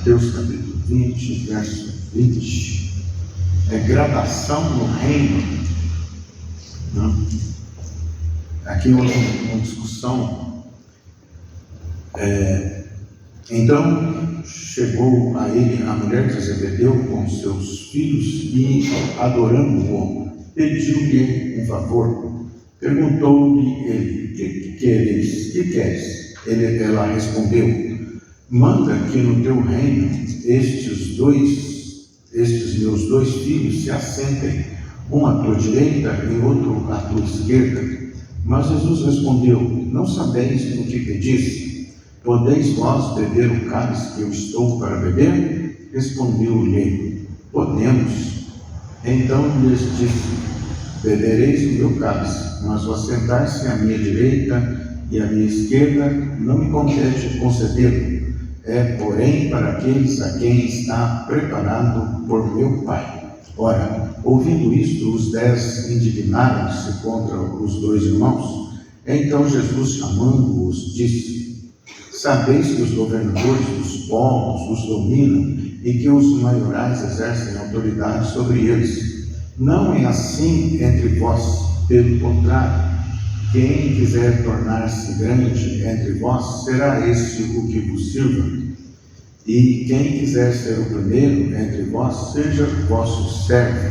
Mateus capítulo 20, verso 20. Gradação no reino. Aqui houve uma discussão. Então chegou a ele a mulher de Zebedeu com seus filhos e, adorando-o, pediu-lhe um favor. Perguntou-lhe ele: que queres? Que queres? Ela respondeu: manda que no teu reino estes meus dois filhos se assentem, um à tua direita e outro à tua esquerda. Mas Jesus respondeu: não sabeis o que pedis? Podeis vós beber o cálice que eu estou para beber? Respondeu-lhe: podemos. Então lhes disse: bebereis o meu cálice, mas o assentar-se à minha direita e à minha esquerda não me compete concedê-lo. Porém, para aqueles a quem está preparado por meu Pai. Ora, ouvindo isto, os 10 indignaram-se contra os dois irmãos. Então Jesus, chamando-os, disse: sabeis que os governadores dos povos os dominam e que os maiorais exercem autoridade sobre eles. Não é assim entre vós, pelo contrário. Quem quiser tornar-se grande entre vós, será esse o que vos sirva. E quem quiser ser o primeiro entre vós, seja vosso servo,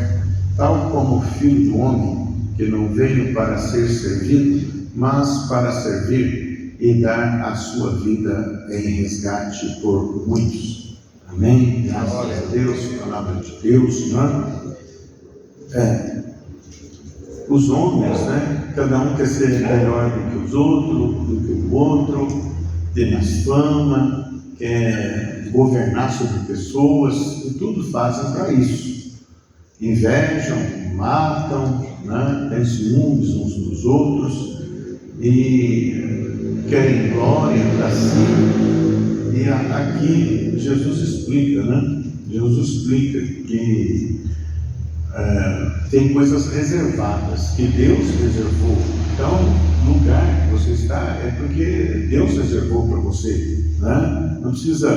tal como o Filho do Homem, que não veio para ser servido, mas para servir e dar a sua vida em resgate por muitos. Amém? Graças a Deus, palavra de Deus, os homens, cada um quer ser melhor do que o outro, ter mais fama, quer governar sobre pessoas, e tudo fazem para isso. Invejam, matam, têm ciúmes uns dos outros, e querem glória para si. E aqui Jesus explica, que tem coisas reservadas, que Deus reservou. Então, no lugar que você está é porque Deus reservou para você, Não precisa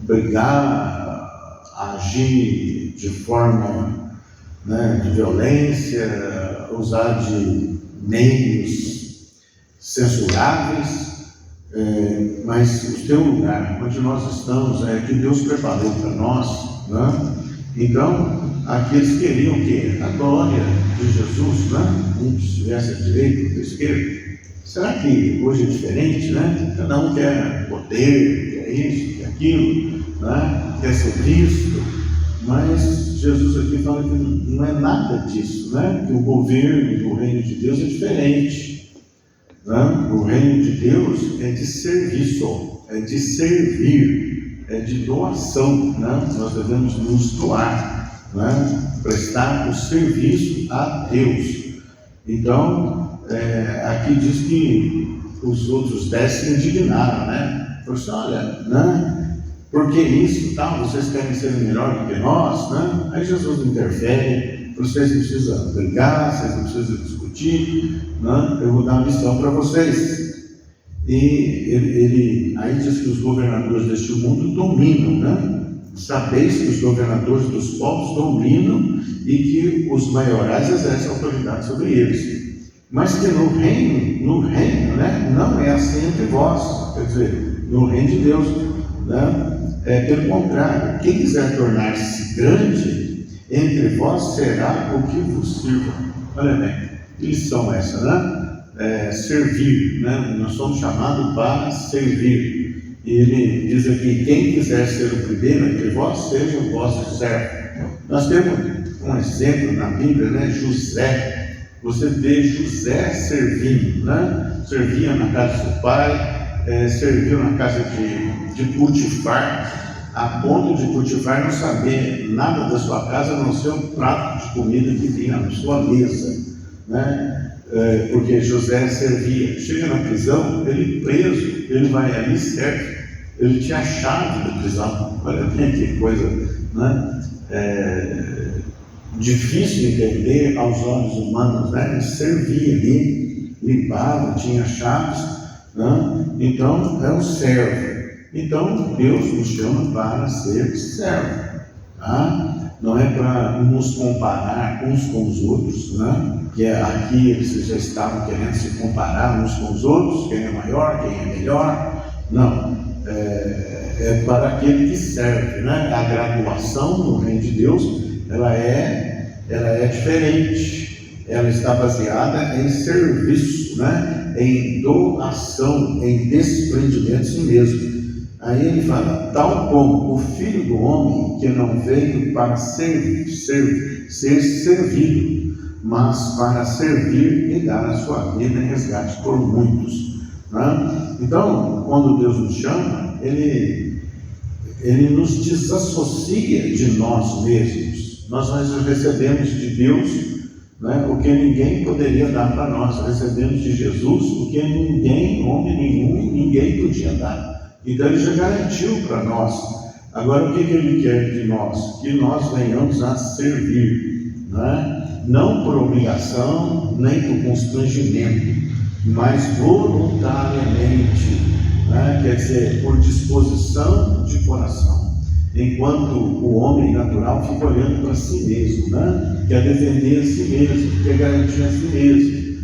brigar, agir de forma de violência, usar de meios censuráveis, mas o teu lugar, onde nós estamos, é que Deus preparou para nós, Então, aqui eles queriam que a glória de Jesus, um estivesse à direita, outro à esquerda. Será que hoje é diferente, Cada um quer poder, quer isso, quer aquilo, quer ser visto, mas Jesus aqui fala que não é nada disso, Que o governo do reino de Deus é diferente, O reino de Deus é de serviço, é de servir, é de doação, Nós devemos nos doar, prestar o serviço a Deus. Então, aqui diz que os outros 10 se indignaram, Falaram assim: olha, por que isso, vocês querem ser melhor do que nós, Aí Jesus interfere: vocês não precisam brigar, vocês não precisam discutir, Eu vou dar uma missão para vocês. E ele aí diz que os governadores deste mundo dominam, Sabeis que os governadores dos povos dominam e que os maiorais exercem autoridade sobre eles. Mas que no reino, não é assim entre vós, quer dizer, no reino de Deus, pelo contrário, quem quiser tornar-se grande entre vós será o que vos sirva. Olha bem, que lição essa, servir, Nós somos chamados para servir. E ele diz aqui: quem quiser ser o primeiro entre vós, seja o vosso servo. Nós temos um exemplo na Bíblia, José. Você vê José servindo, Servia na casa do seu pai, serviu na casa de Potifar, a ponto de Potifar não saber nada da sua casa, a não ser um prato de comida que vinha na sua mesa, porque José servia. Chega na prisão, ele preso, ele vai ali e serve. Ele tinha a chave da prisão. Olha bem que coisa, difícil de entender aos olhos humanos, Ele servia ali, limpava, tinha chaves, Então é um servo. Então, Deus nos chama para ser servo, tá? Não é para nos comparar uns com os outros, né? Que aqui eles já estavam querendo se comparar uns com os outros, quem é maior, quem é melhor. Não, é para aquele que serve, né? A graduação no reino de Deus, ela é diferente, ela está baseada em serviço, né? Em doação, em desprendimento de si mesmo. Aí ele fala, tal como o Filho do Homem, que não veio para ser servido, mas para servir e dar a sua vida em resgate por muitos, né? Então, quando Deus nos chama, Ele nos desassocia de nós mesmos. Nós recebemos de Deus, né, o que ninguém poderia dar para nós. Recebemos de Jesus o que ninguém, homem nenhum, ninguém podia dar. Então Ele já garantiu para nós. Agora o que Ele quer de nós? Que nós venhamos a servir, né? Não por obrigação, nem por constrangimento, mas voluntariamente, né? Quer dizer, por disposição de coração. Enquanto o homem natural fica olhando para si mesmo, né? Quer defender a si mesmo, quer garantir a si mesmo,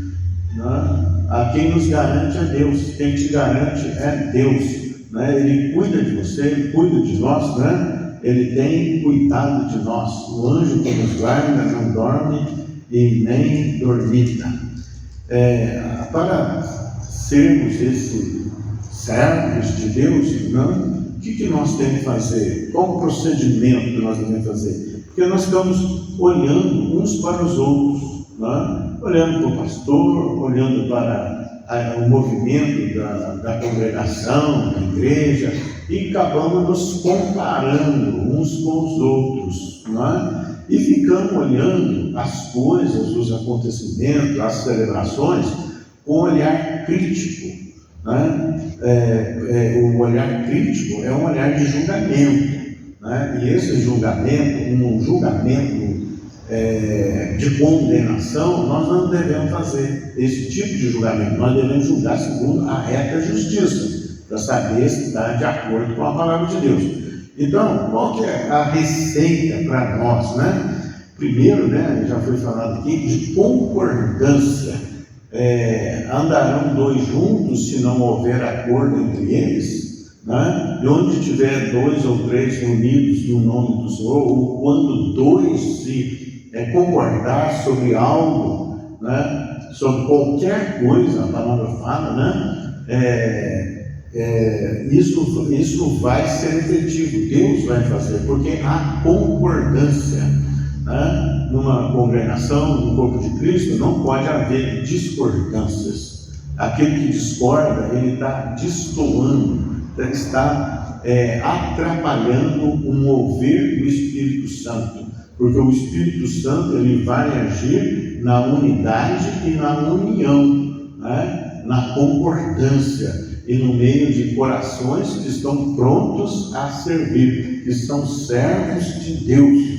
né? A quem nos garante é Deus, quem te garante é Deus. Né? Ele cuida de você, Ele cuida de nós, né? Ele tem cuidado de nós. O anjo que nos guarda não dorme e nem dormita. Para sermos esses servos de Deus, né? O que nós temos que fazer? Qual o procedimento que nós devemos fazer? Porque nós estamos olhando uns para os outros, né? Olhando para o pastor, olhando para o movimento da congregação, da igreja, e acabamos nos comparando uns com os outros, não é? E ficamos olhando as coisas, os acontecimentos, as celebrações, com um olhar crítico, né? O olhar crítico é um olhar de julgamento, né? E esse julgamento, um julgamento de condenação, nós não devemos fazer esse tipo de julgamento. Nós devemos julgar segundo a reta justiça, para saber se está de acordo com a palavra de Deus. Então, qual que é a receita para nós, né? Primeiro, né, já foi falado aqui, de concordância. Andarão dois juntos se não houver acordo entre eles, né? E onde tiver dois ou três reunidos no nome do Senhor, ou quando dois se concordar sobre algo, né? Sobre qualquer coisa, a palavra fala, né? Isso vai ser efetivo, Deus vai fazer, porque há concordância, né? Numa congregação, no corpo de Cristo, não pode haver discordâncias. Aquele que discorda, ele está destoando, está atrapalhando o mover do Espírito Santo, porque o Espírito Santo ele vai agir na unidade e na união, né? Na concordância e no meio de corações que estão prontos a servir, que são servos de Deus,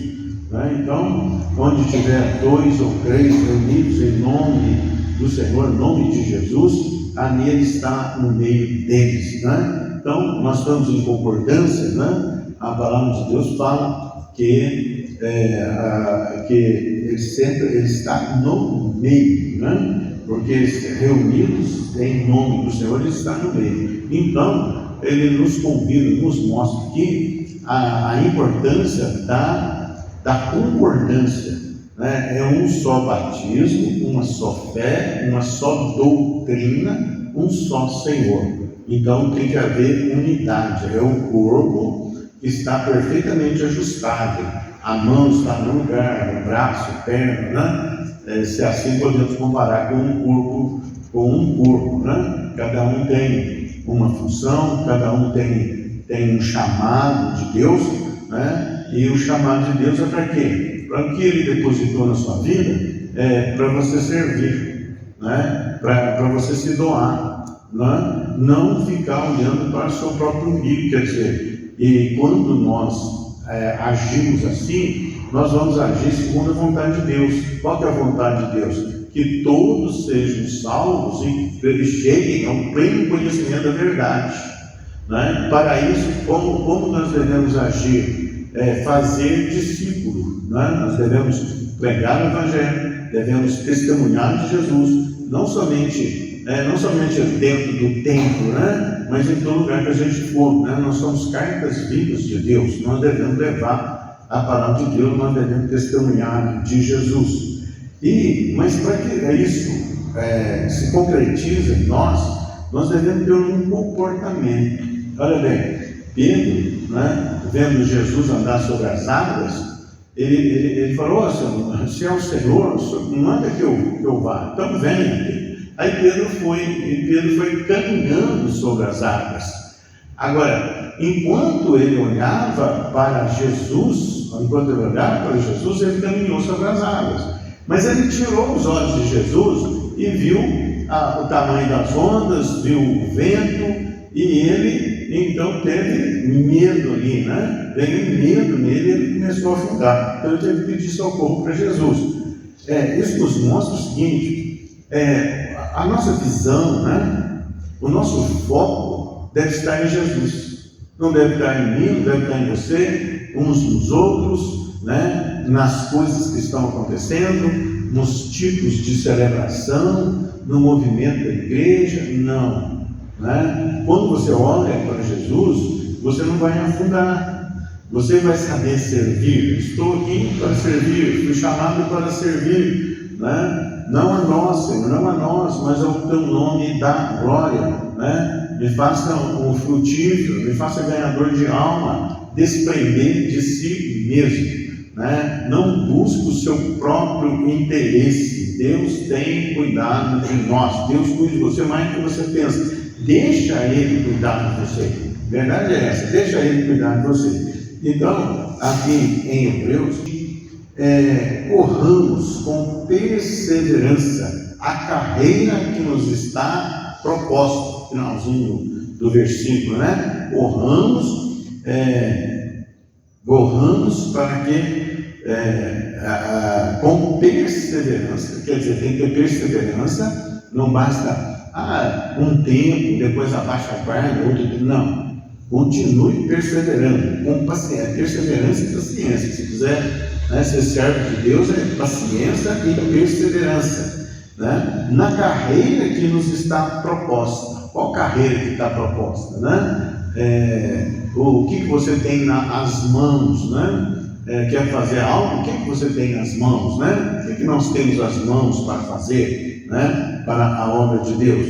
né? Então, onde tiver dois ou três reunidos em nome do Senhor, em nome de Jesus, ali Ele está no meio deles, né? Então, nós estamos em concordância, né? A palavra de Deus fala que ele sempre está no meio, né? Porque reunidos em nome do Senhor, Ele está no meio. Então, Ele nos convida, nos mostra aqui a importância da concordância, né? É um só batismo, uma só fé, uma só doutrina, um só Senhor. Então tem que haver unidade, é o corpo que está perfeitamente ajustado, a mão está no lugar, o braço, a perna, né? Se assim podemos comparar com um corpo, né? Cada um tem uma função, cada um tem um chamado de Deus, né? E o chamado de Deus é para quê? Para o que Ele depositou na sua vida, para você servir, né? Para você se doar, né? Não ficar olhando para o seu próprio umbigo, quer dizer, e quando nós agimos assim, nós vamos agir segundo a vontade de Deus. Qual que é a vontade de Deus? Que todos sejam salvos e cheguem ao pleno conhecimento da verdade. né? Para isso, como nós devemos agir? Fazer discípulo, né? Nós devemos pregar o Evangelho, devemos testemunhar de Jesus, não somente dentro do templo, né? Mas em todo lugar que a gente for, né? Nós somos cartas vivas de Deus, nós devemos levar a palavra de Deus, nós devemos testemunhar de Jesus. Mas para que isso se concretize em nós devemos ter um comportamento. Olha bem, Pedro, né? Vendo Jesus andar sobre as águas, ele falou: se é o Senhor, manda que eu vá, então venha. Aí Pedro foi caminhando sobre as águas. Agora, enquanto ele olhava para Jesus, ele caminhou sobre as águas. Mas ele tirou os olhos de Jesus e viu o tamanho das ondas, viu o vento, e ele então teve medo ali, né? Veio medo nele e ele começou a afundar. Então ele teve que pedir socorro para Jesus. Isso nos mostra o seguinte: a nossa visão, né? O nosso foco deve estar em Jesus. Não deve estar em mim, não deve estar em você, uns nos outros, né? Nas coisas que estão acontecendo, nos tipos de celebração, no movimento da igreja, não. Né? Quando você olha para Jesus, você não vai afundar, você vai saber servir. Estou aqui para servir, fui chamado para servir, né? Não a nós, Senhor, não a nós, mas ao teu nome da glória, né? Me faça um frutífero, me faça ganhador de alma, desprender de si mesmo, né? Não busque o seu próprio interesse. Deus tem cuidado de nós, Deus cuida de você mais do que você pensa. Deixa Ele cuidar de você. A verdade é essa, deixa Ele cuidar de você. Então, aqui em Hebreus, corramos com perseverança a carreira que nos está proposta. Finalzinho do versículo, né? Corramos para que com perseverança, quer dizer, tem que ter perseverança, não basta um tempo, depois abaixa a guarda, outro tempo, não. Continue perseverando, com paciência, perseverança e paciência. Se quiser, né, ser servo de Deus, é paciência e perseverança, né? Na carreira que nos está proposta. Qual carreira que está proposta, né? O que você tem nas mãos, né? Quer fazer algo? O que você tem nas mãos, né? O que nós temos as mãos para fazer, né? Para a obra de Deus,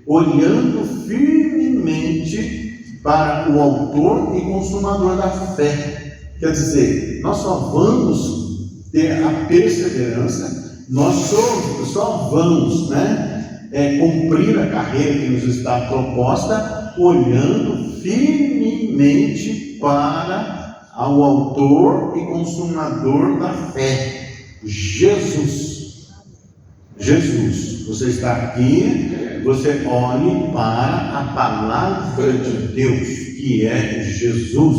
olhando firmemente para o autor e consumador da fé. Quer dizer, nós só vamos ter a perseverança, nós só vamos, né, cumprir a carreira que nos está proposta, olhando firmemente para o autor e consumador da fé, Jesus. Você está aqui, você olhe para a palavra de Deus, que é Jesus,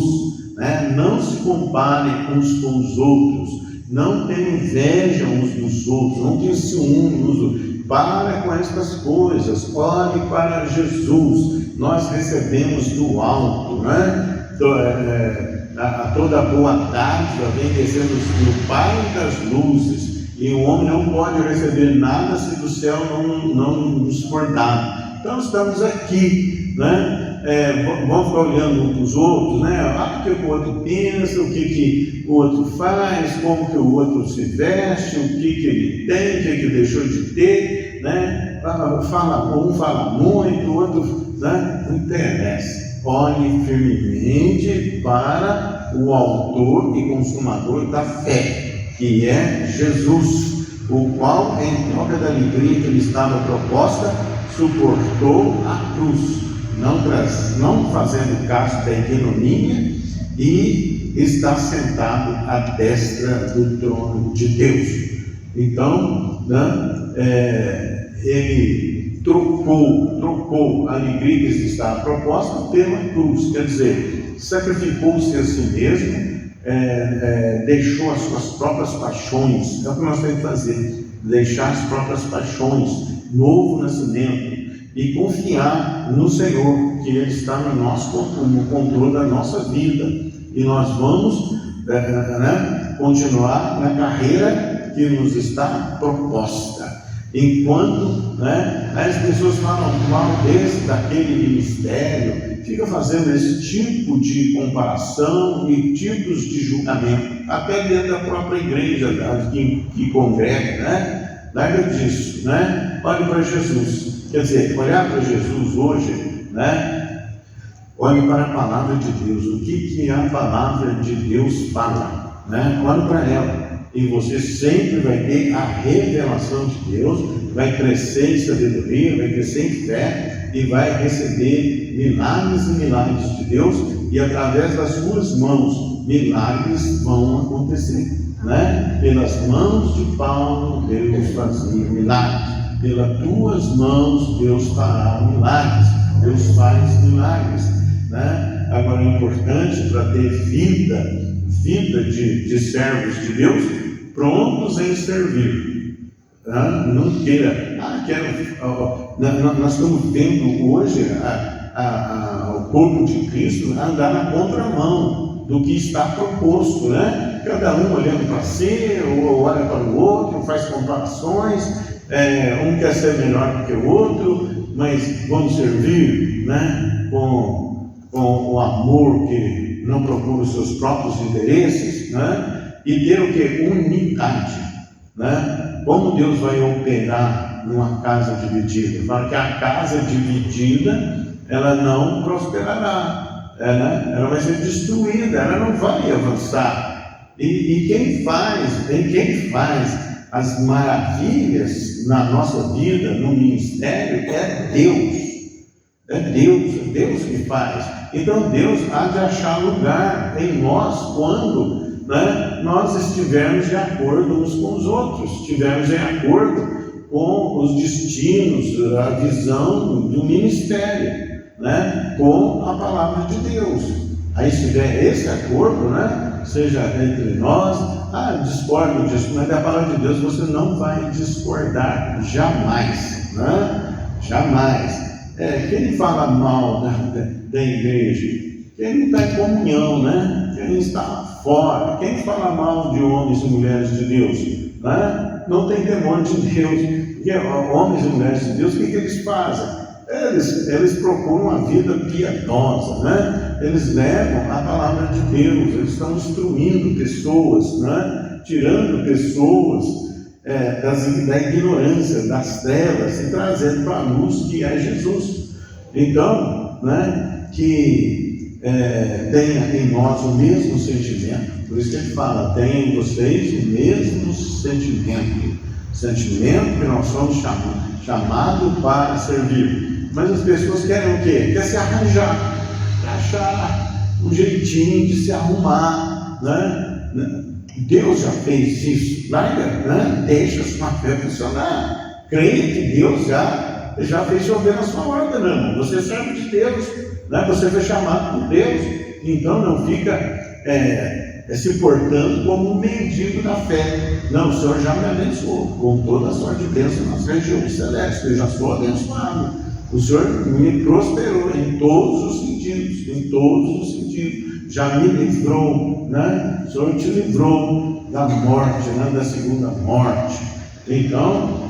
né? Não se compare uns com os outros, não tenha inveja uns dos outros, não tenha ciúme uns dos outros. Para com estas coisas, olhe para Jesus. Nós recebemos do alto, né? Toda boa dádiva vem descendo do Pai das luzes. E o homem não pode receber nada se do céu não nos for dado. Então estamos aqui, né? Vamos ficar olhando uns para os outros, né? O que o outro pensa, o que o outro faz, como que o outro se veste, o que ele tem, o que ele deixou de ter, né? Um fala muito, o outro, né? Não interessa. Olhe firmemente para o autor e consumador da fé, que é Jesus, o qual, em troca da alegria que lhe estava proposta, suportou a cruz, não fazendo caso da ignomínia, e está sentado à destra do trono de Deus. Então, né, ele trocou a alegria que lhe estava proposta pela cruz, quer dizer, sacrificou-se a si mesmo, deixou as suas próprias paixões. É o que nós temos que fazer, deixar as próprias paixões, novo nascimento, e confiar no Senhor. porque Ele está no controle da nossa vida, e nós vamos continuar na carreira que nos está proposta. Enquanto as pessoas falam mal daquele ministério, fica fazendo esse tipo de comparação e tipos de julgamento, até dentro da própria igreja que congrega, larga disso, olhe para Jesus. Quer dizer, olhar para Jesus hoje, olhe para a palavra de Deus. O que a palavra de Deus fala, olhe para ela, e você sempre vai ter a revelação de Deus, vai crescer em sabedoria, vai crescer em fé, e vai receber milagres e milagres de Deus, e através das suas mãos, milagres vão acontecer, Pelas mãos de Paulo, Deus fazia milagres. Pelas tuas mãos, Deus fará milagres. Deus faz milagres, Agora, é importante para ter vida de servos de Deus, prontos em servir. Não queira, nós estamos vendo hoje o corpo de Cristo andar na contramão do que está proposto, Cada um olhando para si, ou olha para o outro, faz comparações, um quer ser melhor do que o outro, mas vamos servir, com o amor que não procura os seus próprios interesses, e ter o que? Unidade, Como Deus vai operar numa casa dividida? Fala que a casa dividida, ela não prosperará, ela vai ser destruída, ela não vai avançar. E quem faz as maravilhas na nossa vida, no ministério, é Deus. É Deus que faz. Então Deus há de achar lugar em nós quando nós estivermos de acordo uns com os outros, estivermos em acordo com os destinos, a visão do ministério, com a palavra de Deus. Aí se tiver esse acordo, seja entre nós, discordo disso, mas da palavra de Deus você não vai discordar, jamais, jamais. Quem fala mal da igreja, quem não está em comunhão, quem está fora, quem fala mal de homens e mulheres de Deus, não tem temor de Deus, porque homens e mulheres de Deus, o que eles fazem? Eles procuram uma vida piedosa, eles levam a palavra de Deus, eles estão instruindo pessoas, tirando pessoas da ignorância, das trevas, e trazendo para a luz que é Jesus. Então, que tenha em nós o mesmo sentimento, por isso que ele fala, tenha em vocês o mesmo sentimento que nós somos chamados para servir. Mas as pessoas querem o quê? Quer se arranjar, achar um jeitinho de se arrumar, Deus já fez isso, larga, deixa a sua fé funcionar, creia que Deus já fez chover na sua horta, meu irmão. Você serve de Deus, você foi chamado por Deus, então não fica se portando como um mendigo da fé. Não, o Senhor já me abençoou com toda a sorte de bênção nas regiões celestes, eu já sou abençoado. O Senhor me prosperou em todos os sentidos, já me livrou, O Senhor te livrou da morte, da segunda morte. Então,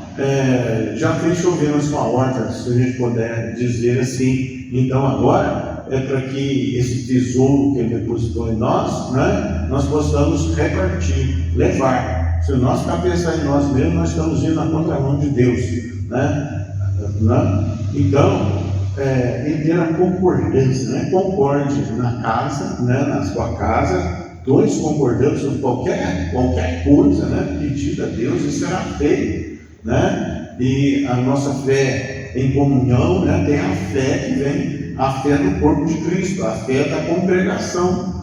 já fez chover na sua horta, se a gente puder dizer assim. Então agora é para que esse tesouro que Ele depositou em nós, nós possamos repartir, levar. Se nós ficar pensando em nós mesmos, nós estamos indo na contramão de Deus, Então, e ter a concordância, concorde na casa, na sua casa, dois concordando sobre qualquer coisa, pedida a Deus, e será feito, E a nossa fé em comunhão, tem a fé que vem, a fé do corpo de Cristo, a fé da congregação,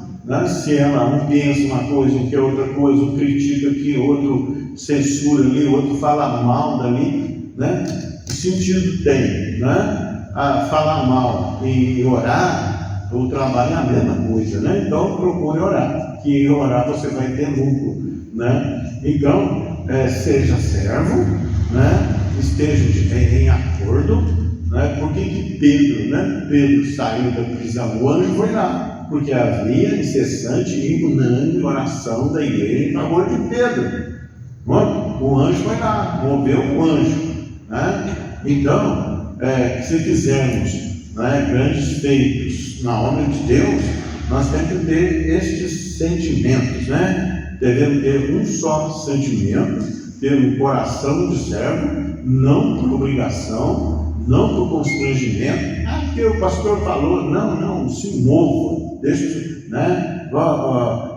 Se um pensa uma coisa, um quer outra coisa, um critica aqui, outro censura ali, outro fala mal dali, Que sentido tem, falar mal e orar, o trabalho é a mesma coisa, Então procure orar, que orar você vai ter lucro, Então, seja servo, esteja em acordo, Né? Por que Pedro, né? Pedro saiu da prisão? O anjo foi lá, porque havia incessante e unânime oração da igreja em favor de Pedro. O anjo foi lá, moveu o anjo. Né? Então, se quisermos, né, grandes feitos na obra de Deus, nós temos que ter estes sentimentos, né? Devemos ter um só sentimento, ter um coração de servo, não por obrigação, não por constrangimento. Porque o pastor falou, não, se mova, deixa, né?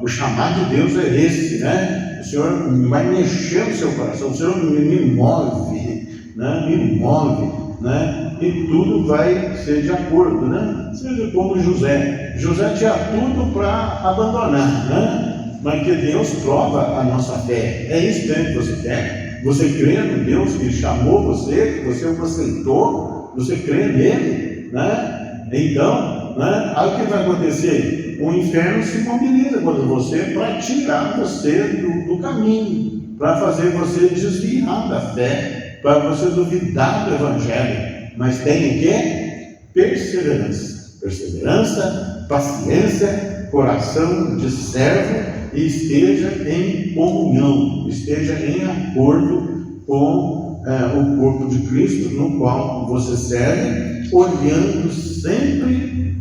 O chamado de Deus é esse, né? O Senhor vai mexer no seu coração, o Senhor me move, né? Me move. Né? E tudo vai ser de acordo, né? Seja como José. José tinha tudo para abandonar, né? Mas que Deus prova a nossa fé. É isso mesmo que você quer. Você crê no Deus que chamou você, que você o aceitou, você crê nele, né? Então, né? Aí o que vai acontecer? O inferno se mobiliza contra você para tirar você do caminho, para fazer você desviar da fé, para você duvidar do Evangelho. Mas tem o quê? Perseverança. Perseverança, paciência, coração de servo, e esteja em comunhão, esteja em acordo com o corpo de Cristo, no qual você serve, olhando sempre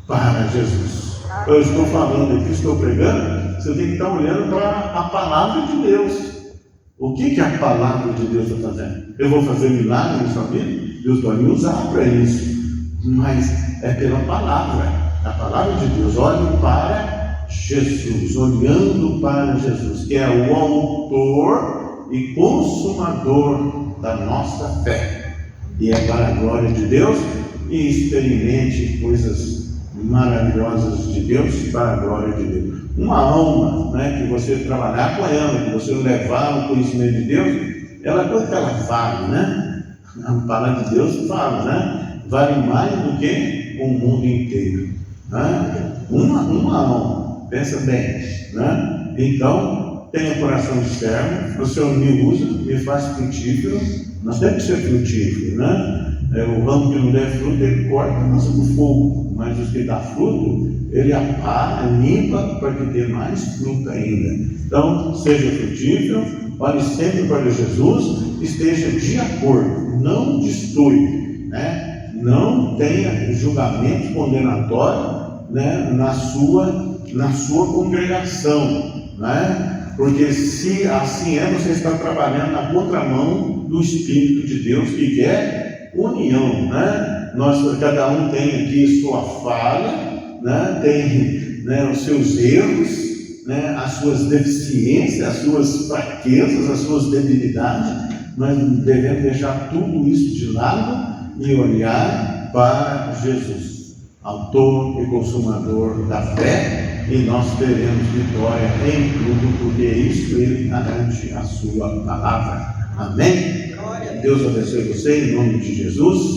para Jesus. Eu estou falando aqui, estou pregando, você tem que estar olhando para a palavra de Deus. O que a palavra de Deus está fazendo? Eu vou fazer milagre na sua vida? Deus vai me usar para isso, mas é pela palavra, a palavra de Deus. Olhe para Jesus, olhando para Jesus, que é o autor e consumador da nossa fé, e é para a glória de Deus, e experimente coisas maravilhosas de Deus para a glória de Deus. Uma alma, né, que você trabalhar com ela, que você levar o conhecimento de Deus, quanto ela vale, né? A palavra de Deus fala, né? Vale mais do que o mundo inteiro, né? Uma alma, pensa bem, né? Então, tenha coração de servo, o Senhor me usa, me faz frutífero. Nós temos que ser frutíferos, né? O ramo que não der fruto, ele corta e lança no fogo, mas os que dão fruto, ele apaga, limpa, para que dê mais fruto ainda. Então, seja frutífero, olhe sempre para Jesus, esteja de acordo, não destoie, né? Não tenha julgamento condenatório, né? na sua congregação, né? Porque se assim você está trabalhando na contramão do Espírito de Deus, que quer união, né? Cada um tem aqui sua falha, né? Tem, né, os seus erros, né, as suas deficiências, as suas fraquezas, as suas debilidades. Nós devemos deixar tudo isso de lado e olhar para Jesus, autor e consumador da fé, e nós teremos vitória em tudo, porque isso ele garante a sua palavra. Amém? Deus abençoe você em nome de Jesus.